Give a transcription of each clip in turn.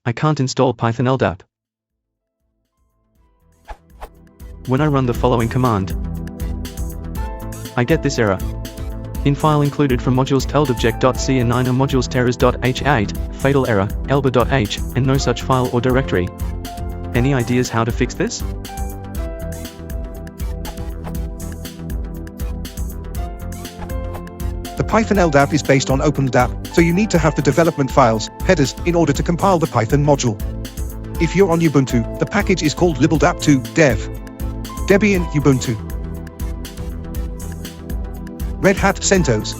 I can't install Python-Ldap. When I run the following command, I get this error. In file included from modules teldobject.c and 9 are modules terrors.h8, fatal error, elba.h, and no such file or directory. Any ideas how to fix this? The Python-Ldap is based on Python-Ldap, so you need to have the development files, headers, in order to compile the Python module. If you're on Ubuntu, the package is called libldap2 dev. Debian Ubuntu. Red Hat CentOS.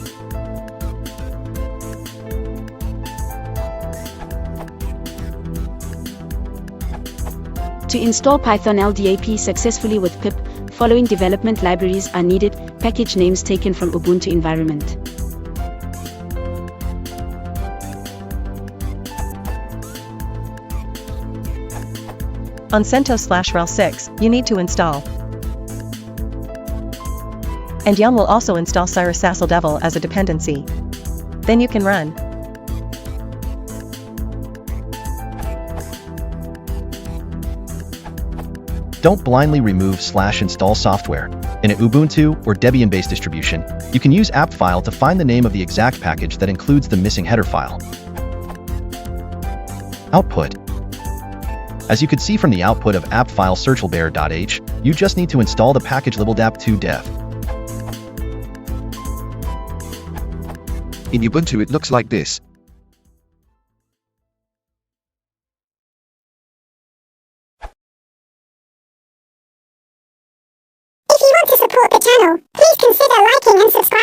To install Python-Ldap successfully with pip, following development libraries are needed. Package names taken from Ubuntu environment. On CentOS/rel6, you need to install. And Yum will also install Cyrus-Devil as a dependency. Then you can run. Don't blindly remove /install software. In an Ubuntu or Debian-based distribution, you can use app file to find the name of the exact package that includes the missing header file. Output. As you could see from the output of app file searchable.h, you just need to install the package libldap2 dev. In Ubuntu it looks like this. If you want to support the channel, please consider liking and subscribing.